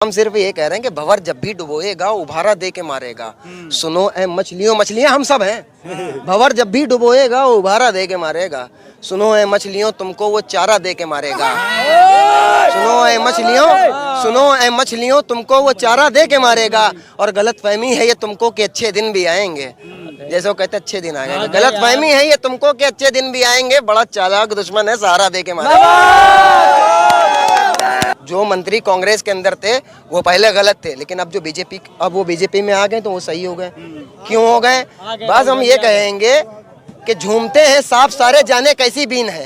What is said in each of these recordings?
हम सिर्फ ये कह रहे हैं कि भंवर जब भी डुबोएगा उभारा दे के मारेगा। सुनो ऐ मछलियों, मछलियां हम सब हैं। भंवर जब भी डुबोएगा उभारा दे के मारेगा। सुनो ऐ मछलियों, तुमको वो चारा दे के मारेगा। सुनो ऐ मछलियों, सुनो ऐ मछलियों, तुमको वो चारा दे के मारेगा। और गलत फहमी है ये तुमको कि अच्छे दिन भी आएंगे। जैसे वो कहते अच्छे दिन आएंगे, गलत फहमी है ये तुमको कि अच्छे दिन भी आएंगे। बड़ा चालाक दुश्मन है, सहारा दे के मारेगा। जो मंत्री कांग्रेस के अंदर थे वो पहले गलत थे, लेकिन अब जो बीजेपी, अब वो बीजेपी में आ गए तो वो सही हो गए। क्यों हो गए? बस हम ये कहेंगे कि झूमते हैं सांप सारे जाने कैसी बीन है।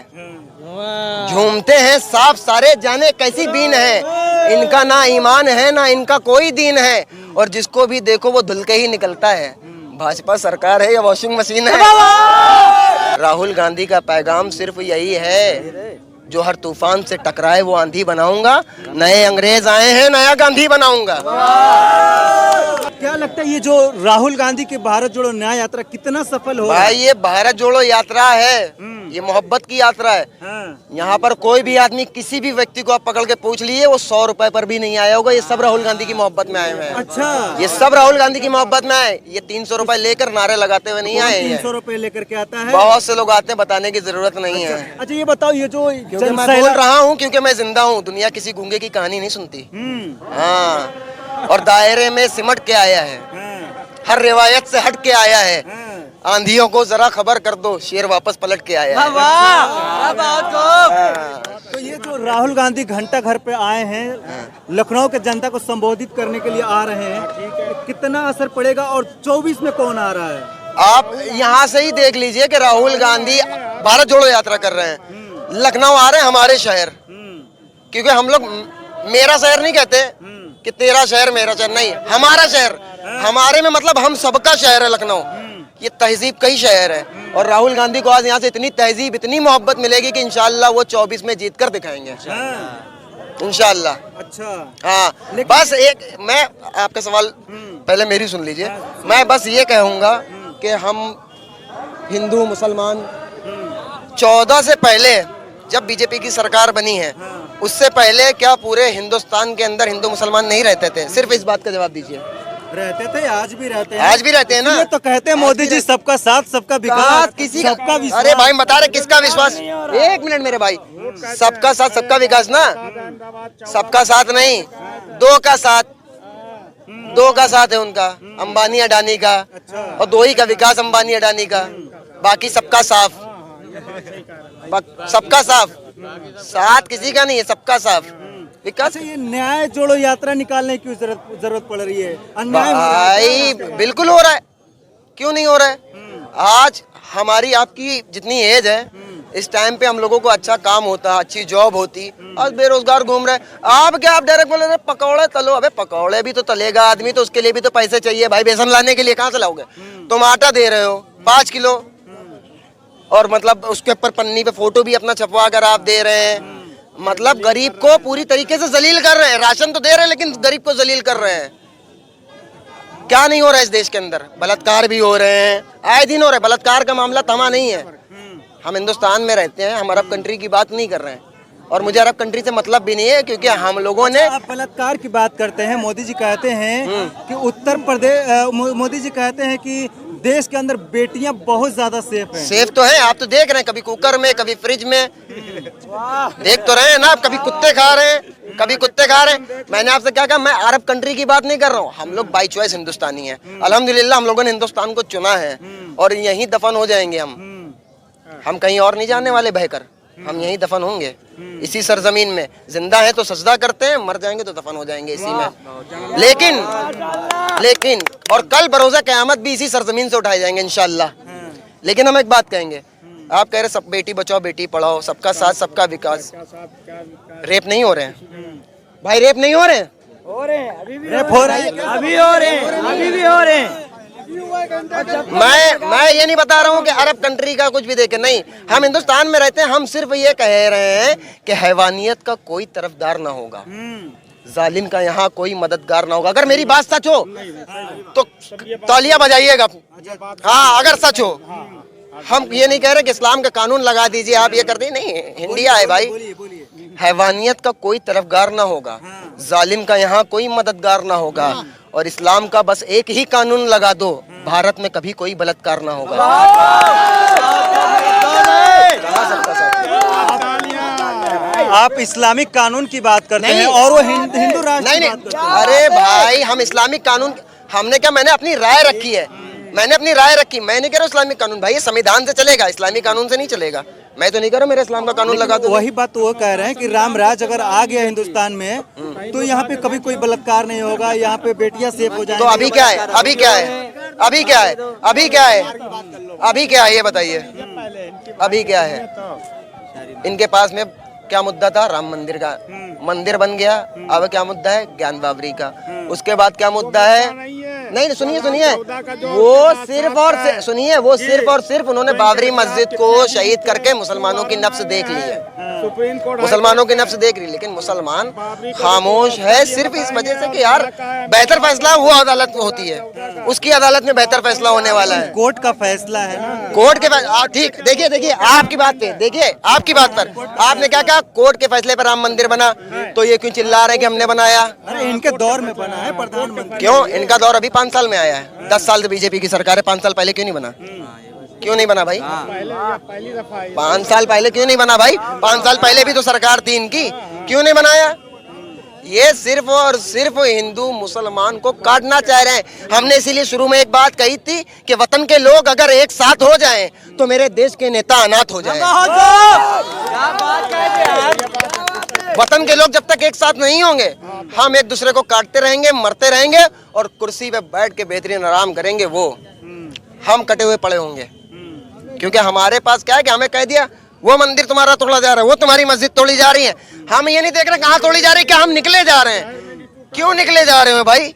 झूमते हैं सांप सारे जाने कैसी बीन है। इनका ना ईमान है ना इनका कोई दीन है, और जिसको भी देखो वो धुल के ही निकलता है। भाजपा सरकार है या वॉशिंग मशीन है? राहुल गांधी का पैगाम सिर्फ यही है, जो हर तूफान से टकराए वो आंधी बनाऊंगा। नए अंग्रेज आए हैं, नया गांधी बनाऊंगा। क्या लगता है ये जो राहुल गांधी की भारत जोड़ो न्याय यात्रा कितना सफल हो? भाई ये भारत जोड़ो यात्रा है, ये मोहब्बत की यात्रा है। यहाँ पर कोई भी आदमी किसी भी व्यक्ति को आप पकड़ के पूछ लिए, वो 100 रुपए पर भी नहीं आया होगा। ये सब राहुल गांधी की मोहब्बत में आए हुए हैं। अच्छा, ये सब राहुल गांधी की मोहब्बत में आए। ये 300 रुपए लेकर नारे लगाते हुए नहीं आए हैं। 300 रुपए लेकर के आता है। बहुत से लोग आते हैं, बताने की जरूरत नहीं है। अच्छा ये बताओ, ये जो मैं बोल रहा हूँ क्योंकि मैं जिंदा हूँ। दुनिया किसी गूंगे की कहानी नहीं सुनती। हाँ, और दायरे में सिमट के आया है, हर रिवायत से हट के आया है। आंधियों को जरा खबर कर दो, शेर वापस पलट के आया है। तो ये जो राहुल गांधी घंटा घर पे आए हैं, लखनऊ के जनता को संबोधित करने के लिए आ रहे हैं, तो कितना असर पड़ेगा? और 24 में कौन आ रहा है? आप यहाँ से ही देख लीजिए कि राहुल गांधी भारत जोड़ो यात्रा कर रहे हैं। लखनऊ आ रहे हैं, हमारे शहर। क्योंकि हम लोग मेरा शहर नहीं कहते कि तेरा शहर मेरा शहर, नहीं, हमारा शहर। हमारे में मतलब हम सबका शहर है लखनऊ। ये तहजीब का ही शहर है, और राहुल गांधी को आज यहाँ से इतनी तहजीब, इतनी मोहब्बत मिलेगी कि इंशाल्लाह वो 24 में जीत कर दिखाएंगे इंशाल्लाह। अच्छा, हाँ, बस एक मैं आपका सवाल पहले मेरी सुन लीजिए। मैं बस ये कहूँगा कि हम हिंदू मुसलमान 14 से पहले जब बीजेपी की सरकार बनी है, उससे पहले क्या पूरे हिंदुस्तान के अंदर हिंदू मुसलमान नहीं रहते थे? सिर्फ इस बात का जवाब दीजिए। रहते थे, आज भी रहते हैं। आज भी रहते हैं ना? तो कहते हैं मोदी जी सबका साथ सबका विकास, किसी सबका विश्वास। अरे भाई बता रहे किसका विश्वास? एक मिनट मेरे भाई, सबका साथ सबका विकास ना, सबका साथ नहीं, दो का साथ, दो का साथ है उनका, अंबानी अडानी का। और दो ही का विकास, अंबानी अडानी का। बाकी सबका साफ, सबका साफ, साथ किसी का नहीं है, सबका साफ विकास। ये न्याय जोड़ो यात्रा निकालने की जरूरत पड़ रही है? अन्याय भाई बिल्कुल हो रहा है, क्यों नहीं हो रहा है? आज हमारी आपकी जितनी एज है, इस टाइम पे हम लोगों को अच्छा काम होता, अच्छी जॉब होती, आज बेरोजगार घूम रहे हैं। आप क्या, आप डायरेक्ट बोले पकौड़े तलो? अबे पकौड़े भी तो तलेगा आदमी, तो उसके लिए भी तो पैसे चाहिए भाई। बेसन लाने के लिए कहाँ से लाओगे? तुम आटा दे रहे हो 5 किलो, और मतलब उसके ऊपर पन्नी पे फोटो भी अपना छपवा कर आप दे रहे हैं। मतलब गरीब को पूरी तरीके से जलील कर रहे हैं। राशन तो दे रहे हैं, लेकिन गरीब को जलील कर रहे हैं। क्या नहीं हो रहा है इस देश के अंदर? बलात्कार भी हो रहे हैं, आए दिन हो रहे हैं। बलात्कार का मामला थमा नहीं है। हम हिंदुस्तान में रहते हैं, हम अरब कंट्री की बात नहीं कर रहे हैं, और मुझे अरब कंट्री से मतलब भी नहीं है, क्योंकि हम लोगों ने। आप बलात्कार की बात करते हैं, मोदी जी कहते हैं कि उत्तर प्रदेश, मोदी जी कहते हैं कि देश के अंदर बेटियां बहुत ज्यादा सेफ हैं। सेफ तो है, आप तो देख रहे हैं, कभी कुकर में, कभी फ्रिज में, देख तो रहे हैं ना। कभी कुत्ते खा रहे हैं, कभी कुत्ते खा रहे हैं। मैंने आपसे क्या कहा? मैं अरब कंट्री की बात नहीं कर रहा हूँ। हम लोग बाई चॉइस हिंदुस्तानी हैं। अल्हम्दुलिल्लाह हम लोगों ने हिंदुस्तान को चुना है, और यहीं दफन हो जाएंगे हम कहीं और नहीं जाने वाले बहकर। हम यहीं दफन होंगे, इसी सरजमीन में। जिंदा है तो सजदा करते हैं, मर जाएंगे तो दफन हो जाएंगे इसी में। लेकिन और कल बरोज़ा क़यामत भी इसी सरजमीन से उठाए जाएंगे इंशाअल्लाह। लेकिन हम एक बात कहेंगे, आप कह रहे सब बेटी बचाओ बेटी पढ़ाओ, सबका साथ सबका विकास। रेप नहीं हो रहे हैं भाई? रेप नहीं हो रहे हैं? रेप हो रहा है, अभी हो रहे हैं, अभी भी हो रहे हैं। मैं ये नहीं बता रहा हूँ कि अरब कंट्री का कुछ भी देखे, नहीं। हम हिंदुस्तान में रहते हैं। हम सिर्फ ये कह रहे हैं कि हैवानियत का कोई तरफदार ना होगा, जालिम का यहाँ कोई मददगार ना होगा। अगर मेरी बात सच हो तो तालियां बजाइएगा। हाँ, अगर सच हो। हम ये नहीं कह रहे कि इस्लाम का कानून लगा दीजिए, आप ये कर दीजिए, नहीं। इंडिया है भाई, हैवानियत का कोई तरफगार ना होगा, जालिम का यहाँ कोई मददगार ना होगा, और इस्लाम का बस एक ही कानून लगा दो, भारत में कभी कोई बलात्कार ना होगा। कहाँ सबका साथ? आप इस्लामिक कानून की बात करते हैं और वो हिंदू राष्ट्र नहीं की नहीं, बात करते हैं। अरे भाई हम इस्लामिक कानून, हमने क्या, मैंने अपनी राय रखी है, मैंने अपनी राय रखी, मैं नहीं कह रहा इस्लामिक कानून, भाई ये संविधान से चलेगा, इस्लामिक कानून से नहीं चलेगा। मैं तो नहीं कह रहा मेरे इस्लाम का कानून लगा दो। वही बात तो वो कह रहे हैं कि राम राज अगर आ गया हिंदुस्तान में तो यहाँ पे कभी कोई बलात्कार नहीं होगा, यहाँ पे बेटियां सेफ हो जाएंगी। तो अभी क्या है, अभी क्या है, अभी क्या है, अभी क्या है, अभी क्या है ये बताइए, अभी क्या है? इनके पास में क्या मुद्दा था? राम मंदिर का, मंदिर बन गया। अब क्या मुद्दा है? ज्ञान बावरी का। उसके बाद क्या मुद्दा है? नहीं सुनिए सुनिए, वो सिर्फ और सुनिए, वो सिर्फ और सिर्फ उन्होंने बाबरी मस्जिद को शहीद करके मुसलमानों की नफ्स देख ली है, मुसलमानों की नफ्स देख रही, लेकिन मुसलमान खामोश है सिर्फ इस वजह से कि यार बेहतर फैसला वो अदालत होती है, उसकी अदालत में बेहतर फैसला होने वाला है, कोर्ट का फैसला है ना, कोर्ट के ठीक। देखिए देखिए आपकी बात पे, देखिए आपकी बात पर आपने क्या कहा, कोर्ट के फैसले पर राम मंदिर बना, तो ये क्यों चिल्ला रहे कि हमने बनाया? अरे इनके दौर में बना है प्रधानमंत्री। क्यों? इनका दौर अभी 5 साल में आया है, 10 साल से बीजेपी की सरकार है, 5 साल पहले क्यों नहीं बना? क्यों नहीं बना भाई? 5 साल पहले क्यों नहीं बना भाई? 5 साल पहले भी तो सरकार थी इनकी, क्यों नहीं बनाया? ये सिर्फ और सिर्फ हिंदू मुसलमान को काटना चाह रहे हैं। हमने इसीलिए शुरू में एक बात कही थी कि वतन के लोग अगर एक साथ हो जाएं तो मेरे देश के नेता अनाथ हो जाएं। वतन के लोग जब तक एक साथ नहीं होंगे, हम एक दूसरे को काटते रहेंगे, मरते रहेंगे, और कुर्सी पे बैठ के बेहतरीन आराम करेंगे, वो हम कटे हुए पड़े होंगे। क्योंकि हमारे पास क्या है कि हमें कह दिया वो मंदिर तुम्हारा तोड़ा जा रहा है, वो तुम्हारी मस्जिद तोड़ी जा रही है, हम ये नहीं देख रहे कहाँ तोड़ी जा रही है, क्या हम निकले जा रहे हैं? क्यों निकले जा रहे हो भाई?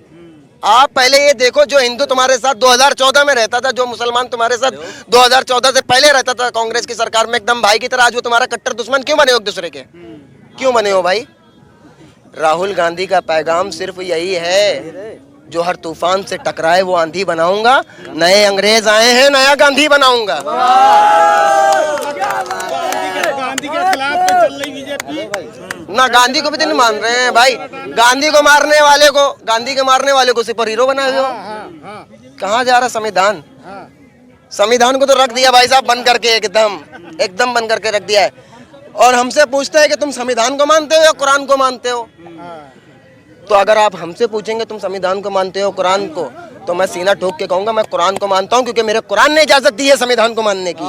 आप पहले ये देखो, जो हिंदू तुम्हारे साथ 2014 में रहता था, जो मुसलमान तुम्हारे साथ 2014 से पहले रहता था कांग्रेस की सरकार में एकदम भाई की तरह, आज वो तुम्हारा कट्टर दुश्मन क्यों बने हो एक दूसरे के? क्यों बने हो भाई? राहुल गांधी का पैगाम सिर्फ यही है, जो हर तूफान से टकराए वो आंधी बनाऊंगा, नए अंग्रेज आए हैं नया गांधी बनाऊंगा। गांधी के खिलाफ पे चल रही बीजेपी ना, गांधी को भी तो नहीं मान रहे हैं भाई, गांधी को मारने वाले को, गांधी के मारने वाले को सुपर हीरो बना दो। कहाँ जा रहा संविधान? संविधान को तो रख दिया भाई साहब बंद करके, एकदम बंद करके रख दिया है, और हमसे पूछते हैं कि तुम संविधान को मानते हो या कुरान को मानते हो? तो अगर आप हमसे पूछेंगे तुम संविधान को मानते हो कुरान को, तो मैं सीना ठोक के कहूंगा मैं कुरान को मानता हूं, क्योंकि मेरे कुरान ने इजाजत दी है संविधान को मानने की।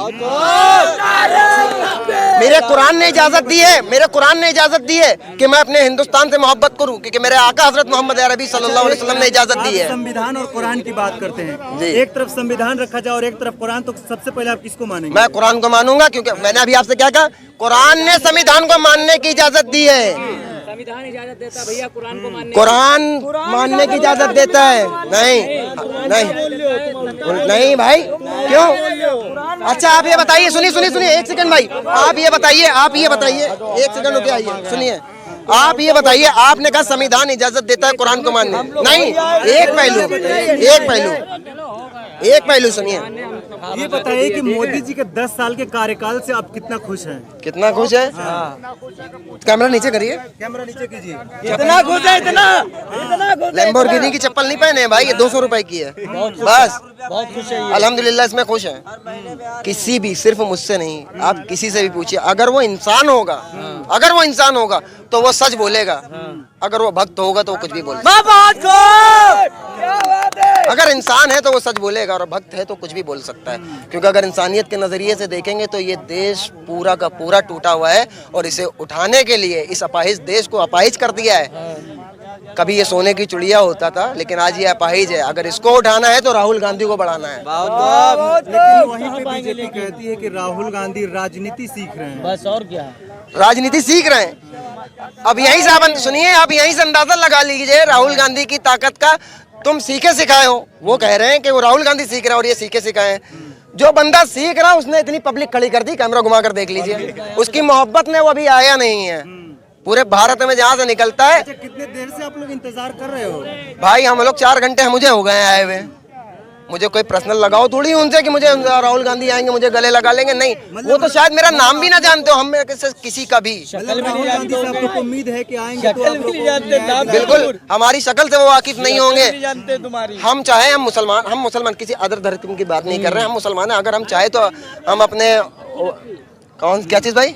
मेरे कुरान ने इजाजत दी है, मेरे कुरान ने इजाजत दी है कि मैं अपने हिंदुस्तान से मोहब्बत करूं, क्योंकि मेरे आका हजरत मोहम्मद अरबी सल्लल्लाहु अलैहि वसल्लम ने इजाजत दी है। संविधान और कुरान की बात करते हैं, जी। एक तरफ संविधान रखा जाए और एक तरफ कुरान, तो सबसे पहले आप किसको मानेंगे? मैं कुरान को मानूंगा, क्योंकि मैंने अभी आपसे क्या कहा, कुरान ने संविधान को मानने की इजाजत दी है। संविधान इजाजत देता है भैया कुरान को मानने, कुरान मानने की इजाजत देता है? नहीं भाई, क्यों? अच्छा आप ये बताइए, सुनिए एक सेकंड भाई, आप ये बताइए एक सेकंड रुके, आइए सुनिए, आप ये बताइए, आपने कहा संविधान इजाजत देता है कुरान को मानने, नहीं, एक पहलू सुनिए। ये बताइए कि मोदी जी के 10 साल के कार्यकाल से आप कितना खुश हैं? कितना खुश है? कैमरा नीचे करिए, कैमरा नीचे कीजिए। इतना खुश है, इतना लैम्बोर्गिनी की चप्पल नहीं पहने हैं भाई, ये 200 रुपए की है बस, बहुत खुश है। अल्हम्दुलिल्लाह इसमें खुश हैं। किसी भी, सिर्फ मुझसे नहीं, आप किसी से भी पूछिए, अगर वो इंसान होगा तो वो सच बोलेगा, अगर वो भक्त होगा तो वो कुछ भी बोलेगा। अगर इंसान है तो वो सच बोलेगा, और भक्त है तो कुछ भी बोल सकता है, क्योंकि अगर इंसानियत के नजरिए से देखेंगे तो ये देश पूरा का पूरा टूटा हुआ है, और इसे उठाने के लिए इस अपाहिज देश को अपाहिज कर दिया है। कभी ये सोने की चिड़िया होता था, लेकिन आज ये अपाहिज है। अगर इसको उठाना है तो राहुल गांधी को बढ़ाना है। लेकिन वहीं पे बीजेपी कहती है कि राहुल गांधी राजनीति सीख रहे हैं। बस और क्या, राजनीति सीख रहे हैं। अब यहीं से आप सुनिए, आप यहीं से अंदाजा लगा लीजिए राहुल गांधी की ताकत का। तुम सीखे सिखाए हो, वो कह रहे हैं कि वो राहुल गांधी सीख रहा है और ये सीखे सिखाए हैं। जो बंदा सीख रहा उसने इतनी पब्लिक खड़ी कर दी, कैमरा घुमा कर देख लीजिए, उसकी मोहब्बत में वो अभी आया नहीं है। पूरे भारत में जहाँ से निकलता है। अच्छा, कितने देर से आप लोग इंतजार कर रहे हो? भाई हम लोग 4 घंटे मुझे हो गए आए हुए। मुझे कोई पर्सनल लगाओ थोड़ी उनसे कि मुझे राहुल गांधी आएंगे मुझे गले लगा लेंगे, नहीं। वो तो शायद मेरा नाम भी ना जानते हो, हम में किसी का भी। राहुल गांधी से आपको उम्मीद है कि आएंगे तो आप लोग को बिल्कुल हमारी शक्ल से वो वाकिफ नहीं होंगे। हम चाहे हम मुसलमान किसी अदर धर्म की बात नहीं कर रहे हैं, हम मुसलमान हैं। अगर हम चाहे तो हम अपने क्या चीज भाई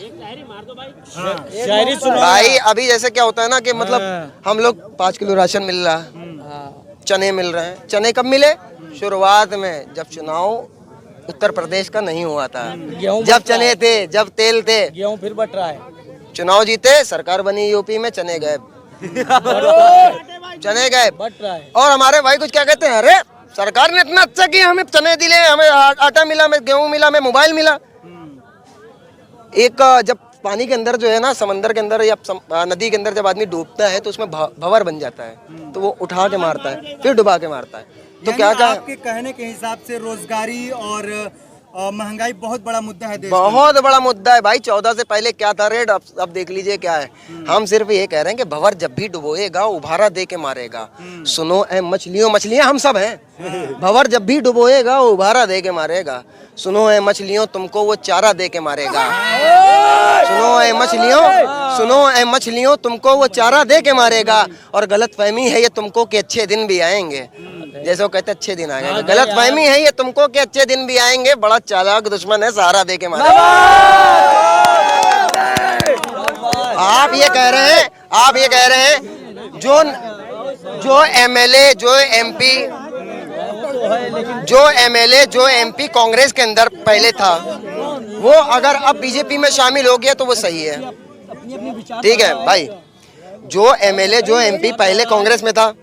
शायरी सुनो भाई, अभी जैसे क्या होता है ना कि मतलब हम लोग 5 किलो राशन मिल रहा है, चने मिल रहे हैं। चने कब मिले? शुरुआत में जब चुनाव उत्तर प्रदेश का नहीं हुआ था, जब चने थे, जब तेल थे। गेहूं फिर बट रहा है। चुनाव जीते, सरकार बनी यूपी में, चने गए चने गए बट रहा है। और हमारे भाई कुछ क्या कहते हैं, अरे सरकार ने इतना अच्छा किया, हमें चने दिले, हमें आटा मिला, हमें गेहूं मिला, हमें मोबाइल मिला। एक जब पानी के अंदर जो है ना, समंदर के अंदर या नदी के अंदर जब आदमी डूबता है तो उसमें भंवर बन जाता है, तो वो उठा के मारता है फिर डुबा के मारता है। तो क्या आपके कहने के हिसाब से रोजगारी और महंगाई बहुत बड़ा मुद्दा है देश में। बहुत बड़ा मुद्दा है भाई। 14 से पहले क्या था रेट, अब देख लीजिए क्या है। हम सिर्फ ये कह रहे हैं कि भंवर जब भी डुबोएगा उभारा दे के मारेगा। सुनो ए मछलियों, मछलियां हम सब हैं। भंवर जब भी डुबोएगा उभारा दे के मारेगा। सुनो ए मछलियों, तुमको वो चारा दे के मारेगा। सुनो ए मछलियों, तुमको वो चारा दे के मारेगा। और गलत फहमी है ये तुमको कि अच्छे दिन भी आएंगे, जैसे वो कहते अच्छे दिन आएंगे। गलत फहमी है ये तुमको कि अच्छे दिन भी आएंगे। बड़ा चालाक दुश्मन है, सहारा दे के मारेगा। आप ये कह रहे हैं जो एमएलए जो एमपी कांग्रेस के अंदर पहले था, वो अगर अब बीजेपी में शामिल हो गया तो वो सही है। ठीक है भाई, जो एमएलए जो एमपी पहले कांग्रेस में था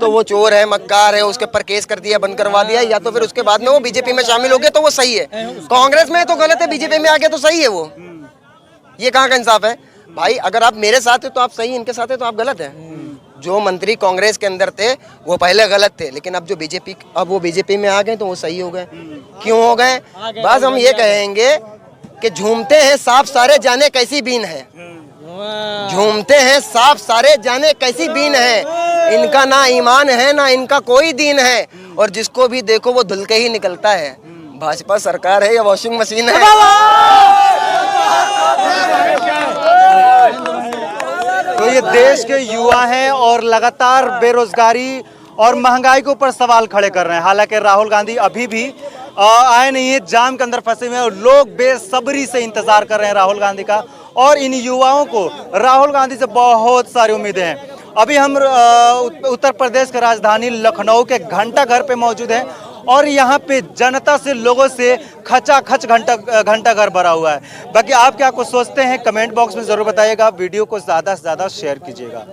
तो वो चोर है, मक्कार है, उसके ऊपर केस कर दिया, बंद करवा दिया, या तो फिर उसके बाद में वो बीजेपी में शामिल हो गया तो वो सही है। कांग्रेस में तो गलत है, बीजेपी में आ गया तो सही है वो। ये कहाँ का इंसाफ है भाई? अगर आप मेरे साथ है तो आप सही, इनके साथ है तो आप गलत है। जो मंत्री कांग्रेस के अंदर थे वो पहले गलत थे, लेकिन अब वो बीजेपी में आ गए तो वो सही हो गए। क्यों हो गए? बस हम ये कहेंगे कि झूमते हैं सांप सारे जाने कैसी बीन है। झूमते हैं सांप सारे जाने कैसी बीन है। इनका ना ईमान है ना इनका कोई दीन है, और जिसको भी देखो वो धुल के ही निकलता है। भाजपा सरकार है या वॉशिंग मशीन है? तो ये देश के युवा हैं और लगातार बेरोजगारी और महंगाई के ऊपर सवाल खड़े कर रहे हैं। हालांकि राहुल गांधी अभी भी आए नहीं है, जाम के अंदर फंसे हुए हैं और लोग बेसब्री से इंतजार कर रहे हैं राहुल गांधी का। और इन युवाओं को राहुल गांधी से बहुत सारी उम्मीदें हैं। अभी हम उत्तर प्रदेश की राजधानी लखनऊ के घंटा घर पे मौजूद हैं और यहाँ पे जनता से, लोगों से खचाखच घंटा घर भरा हुआ है। बाकी आप क्या कुछ सोचते हैं कमेंट बॉक्स में जरूर बताइएगा। वीडियो को ज़्यादा से ज़्यादा शेयर कीजिएगा।